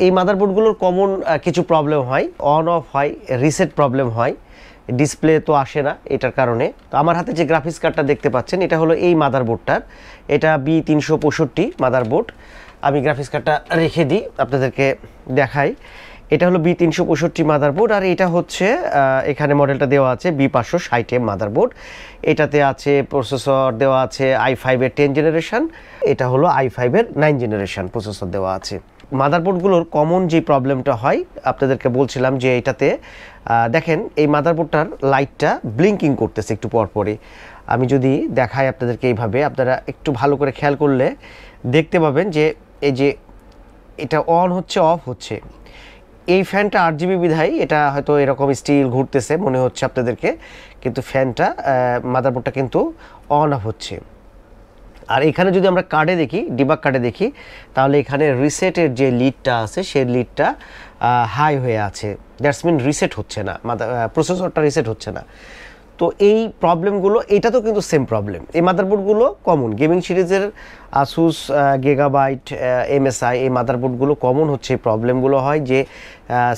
এই মাদারবোর্ডগুলোর কমন কিছু প্রবলেম হয়, অন অফ হয়, রিসেট প্রবলেম হয়, ডিসপ্লে তো আসে না এটার কারণে। তো আমার হাতে যে গ্রাফিক্স কার্ডটা দেখতে পাচ্ছেন এটা হলো এই মাদারবোর্ডটার, এটা B365 মাদারবোর্ড। আমি গ্রাফিক্স কার্ডটা রেখে দিই আপনাদেরকে দেখাই। এটা হলো B365 মাদারবোর্ড, আর এটা হচ্ছে এখানে মডেলটা দেওয়া আছে B560M মাদারবোর্ড। এটাতে আছে প্রসেসর দেওয়া আছে i5-এর 10 জেনারেশন, এটা হলো i5-এর 9 জেনারেশন প্রসেসর দেওয়া আছে। মাদারবোর্ডগুলোর কমন যে প্রবলেমটা হয় আপনাদেরকে বলছিলাম যে এটাতে দেখেন এই মাদারবোর্ডটার লাইটটা ব্লিঙ্কিং করতেছে একটু পরপরই। আমি যদি দেখাই আপনাদেরকে এইভাবে, আপনারা একটু ভালো করে খেয়াল করলে দেখতে পাবেন যে এই যে এটা অন হচ্ছে অফ হচ্ছে। এই ফ্যানটা 8GB বিধায় এটা হয়তো এরকম স্টিল ঘুরতেছে মনে হচ্ছে আপনাদেরকে, কিন্তু ফ্যানটা মাদারবোর্ডটা কিন্তু অন অফ হচ্ছে। আর এখানে যদি আমরা কার্ডে দেখি, ডিবাগ কার্ডে দেখি, তাহলে এখানে রিসেটের যে লিডটা আছে সেই লিডটা হাই হয়ে আছে, দ্যাটস মিন রিসেট হচ্ছে না, প্রসেসরটা রিসেট হচ্ছে না। তো এই প্রবলেমগুলো, এটা তো কিন্তু সেম প্রবলেম, এই মাদারবোর্ডগুলো কমন গেমিং সিরিজের আসুস, গিগাবাইট, MSI এই মাদারবোর্ডগুলো কমন হচ্ছে এই প্রবলেমগুলো হয় যে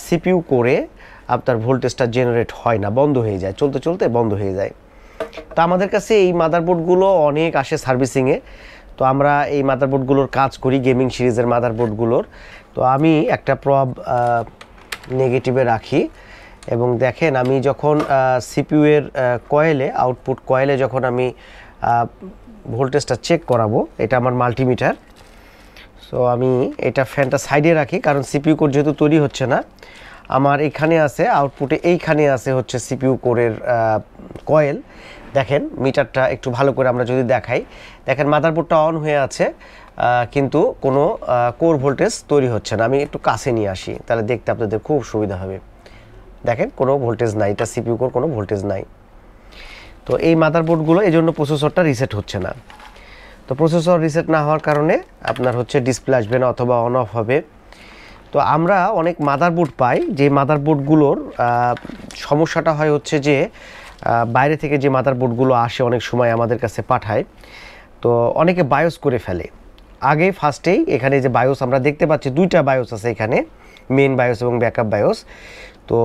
CPU করে আপনার ভোল্টেজটা জেনারেট হয় না, বন্ধ হয়ে যায়, চলতে চলতে বন্ধ হয়ে যায়। তো আমাদের কাছে এই মাদারবোর্ডগুলো অনেক আসে সার্ভিসিংয়ে, তো আমরা এই মাদারবোর্ডগুলোর কাজ করি গেমিং সিরিজের মাদারবোর্ডগুলোর। তো আমি একটা প্রব নেগেটিভে রাখি এবং দেখেন আমি যখন CPU এর কয়েলে, আউটপুট কয়েলে যখন আমি ভোল্টেজটা চেক করাবো, এটা আমার মাল্টিমিটার। সো আমি এটা ফ্যানটা সাইডে রাখি কারণ CPU কোর যেহেতু তৈরি হচ্ছে না, আমার এখানে আছে আউটপুটে, এইখানে আছে হচ্ছে CPU কোরের কয়েল। দেখেন মিটারটা একটু ভালো করে আমরা যদি দেখাই, দেখেন মাদারবোর্ডটা অন হয়ে আছে কিন্তু কোনো কোর ভোল্টেজ তৈরি হচ্ছে না। আমি একটু কাছে নিয়ে আসি তাহলে দেখতে আপনাদের খুব সুবিধা হবে। দেখেন কোনো ভোল্টেজ নাই, এটা CPU কোর কোনো ভোল্টেজ নাই। তো এই মাদারবোর্ডগুলো এই জন্য প্রসেসরটা রিসেট হচ্ছে না। তো প্রসেসর রিসেট না হওয়ার কারণে আপনার হচ্ছে ডিসপ্লে আসবে না অথবা অন অফ হবে। তো আমরা অনেক মাদারবোর্ড পাই, যে মাদারবোর্ডগুলোর সমস্যাটা হয় হচ্ছে যে বাইরে থেকে যে মাদারবোর্ডগুলো আসে অনেক সময় আমাদের কাছে পাঠায়, তো অনেকে বায়োস করে ফেলে। আগে ফার্স্টেই এখানে যে বায়োস আমরা দেখতে পাচ্ছি, দুইটা বায়োস আছে এখানে, মেন বায়োস এবং ব্যাকআপ বায়োস। তো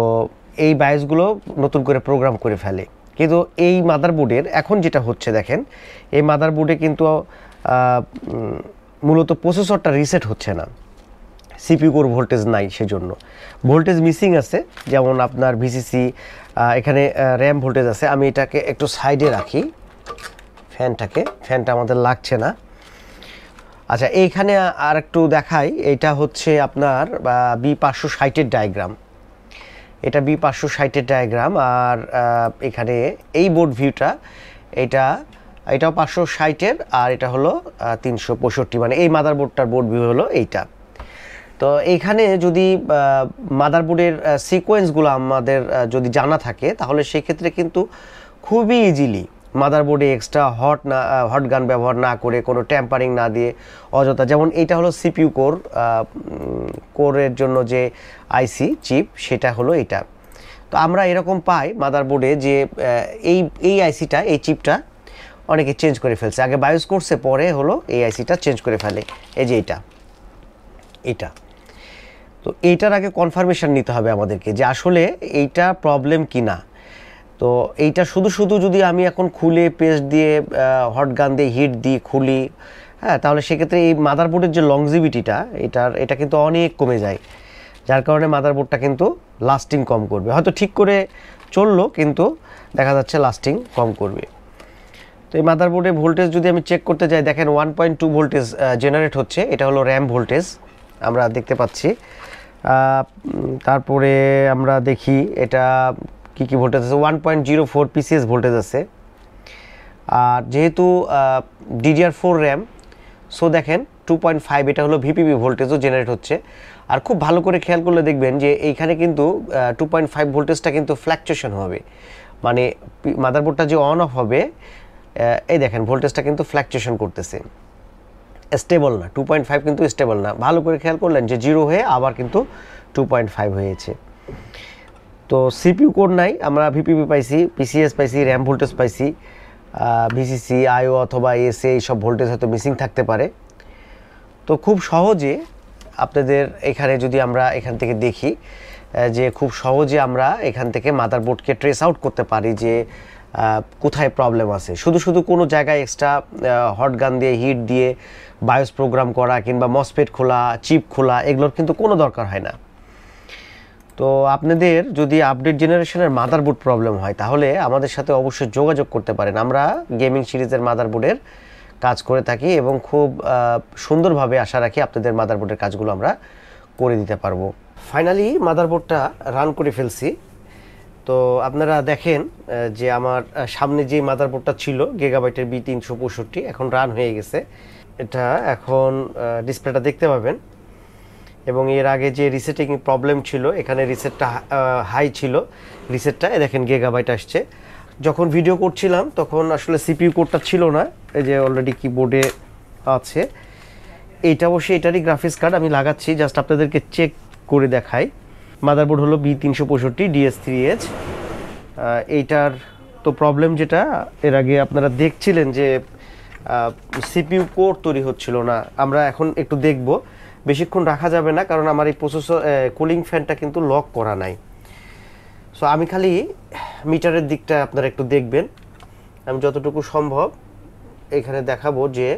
এই বায়োসগুলো নতুন করে প্রোগ্রাম করে ফেলে, কিন্তু এই মাদারবোর্ডের এখন যেটা হচ্ছে দেখেন, এই মাদারবোর্ডে কিন্তু মূলত প্রসেসরটা রিসেট হচ্ছে না, CPU কোর ভোল্টেজ নাই, সেজন্য ভোল্টেজ মিসিং আছে। যেমন আপনার VCC, এখানে র্যাম ভোল্টেজ আছে। আমি এটাকে একটু সাইডে রাখি ফ্যানটা আমাদের লাগছে না। আচ্ছা, এইখানে আর একটু দেখাই, এটা হচ্ছে আপনার B560-এর ডায়াগ্রাম, এটা B560-এর ডায়াগ্রাম। আর এখানে এই বোর্ড ভিউটা, এটাও 560-এর, আর এটা হলো 365, মানে এই মাদারবোর্ডটার বোর্ড ভিউ হলো এইটা। তো এইখানে যদি মাদারবোর্ডের সিকোয়েন্সগুলো আমাদের যদি জানা থাকে, তাহলে সেই ক্ষেত্রে কিন্তু খুবই ইজিলি মাদারবোর্ডে এক্সট্রা হট গান ব্যবহার না করে, কোনো ট্যাম্পারিং না দিয়ে অযথা, যেমন এইটা হলো CPU কোরের জন্য যে আইসি চিপ, সেটা হলো এটা। তো আমরা এরকম পাই মাদারবোর্ডে যে এই আইসিটা, এই চিপটা অনেকে চেঞ্জ করে ফেলছে, আগে বায়োস করছে, পরে হলো এই আইসিটা চেঞ্জ করে ফেলে। এই যে এটা তো এইটার আগে কনফার্মেশন নিতে হবে আমাদেরকে যে আসলে এইটা প্রবলেম কি না। তো এইটা শুধু যদি আমি এখন খুলে পেস্ট দিয়ে হট গান দিয়ে হিট দিয়ে খুলি, হ্যাঁ, তাহলে সেক্ষেত্রে এই মাদারবোর্ডের যে লংজিভিটিটা, এটা কিন্তু অনেক কমে যায়, যার কারণে মাদারবোর্ডটা কিন্তু লাস্টিং কম করবে। হয়তো ঠিক করে চললো কিন্তু দেখা যাচ্ছে লাস্টিং কম করবে। তো এই মাদারবোর্ডে ভোল্টেজ যদি আমি চেক করতে যাই, দেখেন 1.2 ভোল্টেজ জেনারেট হচ্ছে, এটা হলো র্যাম ভোল্টেজ আমরা দেখতে পাচ্ছি। তারপরে আমরা দেখি এটা কি ভোল্টেজ আছে, 1.04 PCS ভোল্টেজ আছে। আর যেহেতু DDR4 র্যাম, সো দেখেন 2.5, এটা হলো VPP ভোল্টেজও জেনারেট হচ্ছে। আর খুব ভালো করে খেয়াল করলে দেখবেন যে এইখানে কিন্তু 2.5 ভোল্টেজটা কিন্তু ফ্ল্যাকচুয়েশন হবে, মানে মাদারবোর্ডটা যে অন অফ হবে, এই দেখেন ভোল্টেজটা কিন্তু ফ্ল্যাকচুয়েশন করতেছে, স্টেবল না। 2.5 কিন্তু স্টেবল না, ভালো করে খেয়াল করলেন যে 0 হয়ে আবার কিন্তু 2.5 হয়েছে। তো CPU কোড নাই, আমরা VPP পাইছি, PCS পাইছি, র্যাম ভোল্টেজ পাইছি, VCC, IO অথবা SA এইসব ভোল্টেজ হয়তো মিসিং থাকতে পারে। তো খুব সহজে আপনাদের এখানে যদি আমরা এখান থেকে দেখি যে খুব সহজে আমরা এখান থেকে মাদারবোর্ডকে ট্রেস আউট করতে পারি যে কোথায় প্রবলেম আছে। শুধু কোনো জায়গায় এক্সট্রা হট গান দিয়ে হিট দিয়ে বায়োস প্রোগ্রাম করা কিংবা মসফেট খোলা চিপ খোলা এগুলোর কিন্তু কোনো দরকার হয় না। তো আপনাদের যদি আপডেট জেনারেশনের মাদারবোর্ড প্রবলেম হয় তাহলে আমাদের সাথে অবশ্যই যোগাযোগ করতে পারেন। আমরা গেমিং সিরিজের মাদারবোর্ডের কাজ করে থাকি এবং খুব সুন্দরভাবে আশা রাখি আপনাদের মাদারবোর্ডের কাজগুলো আমরা করে দিতে পারবো। ফাইনালি মাদারবোর্ডটা রান করে ফেলছি। তো আপনারা দেখেন যে আমার সামনে যে মাদারবোর্ডটা ছিল গিগাবাইটের B365 এখন রান হয়ে গেছে। এটা এখন ডিসপ্লেটা দেখতে পাবেন এবং এর আগে যে রিসেটিং প্রবলেম ছিল এখানে রিসেটটা হাই ছিল, রিসেটটা দেখেন গিগাবাইট আসছে। যখন ভিডিও করছিলাম তখন আসলে সিপিইউ কোডটা ছিল না, এই যে অলরেডি কিবোর্ডে আছে। এইটা অবশ্যই এটারই গ্রাফিক্স কার্ড আমি লাগাচ্ছি, জাস্ট আপনাদেরকে চেক করে দেখাই। মাদারবোর্ড হলো B365 DS3H। এইটার তো প্রবলেম যেটা এর আগে আপনারা দেখছিলেন যে সিপিইউ কোড তৈরি হচ্ছিল না, আমরা এখন একটু দেখব। বেশিক্ষণ রাখা যাবে না কারণ আমার এই প্রসেসর কুলিং ফ্যানটা কিন্তু লক করা নাই। সো আমি খালি মিটারের দিকটা আপনারা একটু দেখবেন, আমি যতটুকু সম্ভব এখানে দেখাবো যে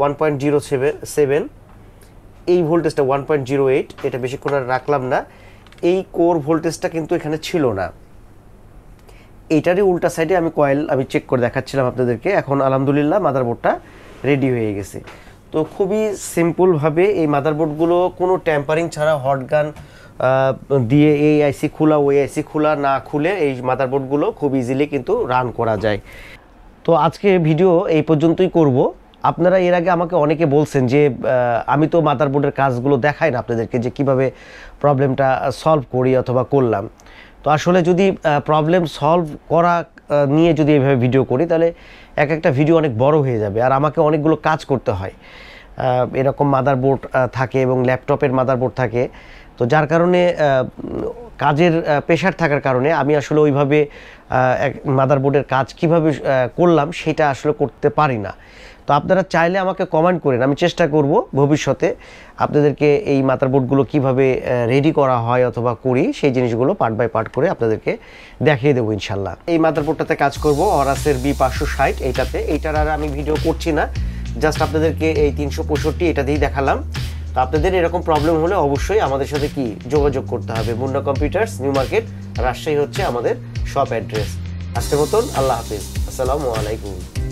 1.07 এই ভোল্টেজটা 1.08, এটা বেশিক্ষণ আর রাখলাম না। এই কোর ভোল্টেজটা কিন্তু এখানে ছিল না, এইটারই উল্টা সাইডে আমি কয়েল আমি চেক করে দেখাচ্ছিলাম আপনাদেরকে। এখন আলহামদুলিল্লাহ মাদারবোর্ডটা রেডি হয়ে গেছে। তো খুবই সিম্পলভাবে এই মাদারবোর্ডগুলো কোনো ট্যাম্পারিং ছাড়া হট গান দিয়ে এই আইসি খোলা ওই আইসি খোলা না খুলে এই মাদারবোর্ডগুলো খুব ইজিলি কিন্তু রান করা যায়। তো আজকে ভিডিও এই পর্যন্তই করব। আপনারা এর আগে আমাকে অনেকে বলছেন যে আমি তো মাদারবোর্ডের কাজগুলো দেখাই না আপনাদেরকে যে কিভাবে প্রবলেমটা সলভ করি অথবা করলাম। তো আসলে যদি প্রবলেম সলভ করা নিয়ে যদি এইভাবে ভিডিও করি তাহলে একটা ভিডিও অনেক বড় হয়ে যাবে আর আমাকে অনেকগুলো কাজ করতে হয়। এরকম মাদারবোর্ড থাকে এবং ল্যাপটপের মাদারবোর্ড থাকে, তো যার কারণে কাজের প্রেশার থাকার কারণে আমি আসলে ওইভাবে মাদারবোর্ডের কাজ কিভাবে করলাম সেটা আসলে করতে পারি না। তো আপনারা চাইলে আমাকে কমেন্ট করেন, আমি চেষ্টা করব ভবিষ্যতে আপনাদেরকে এই মাদারবোর্ডগুলো কিভাবে রেডি করা হয় অথবা করি সেই জিনিসগুলো পার্ট বাই পার্ট করে আপনাদেরকে দেখিয়ে দেবো ইনশাল্লাহ। এই মাদারবোর্ডটাতে কাজ করব অরাসের B560, এইটার আর আমি ভিডিও করছি না, জাস্ট আপনাদেরকে এই 365 এটা দিয়েই দেখালাম। তো আপনাদের এরকম প্রবলেম হলে অবশ্যই আমাদের সাথে কি যোগাযোগ করতে হবে। Munna computers, new market, Rajshahi হচ্ছে আমাদের শপ অ্যাড্রেস। আজকের মতন আল্লাহ হাফিজ, আসসালামু আলাইকুম।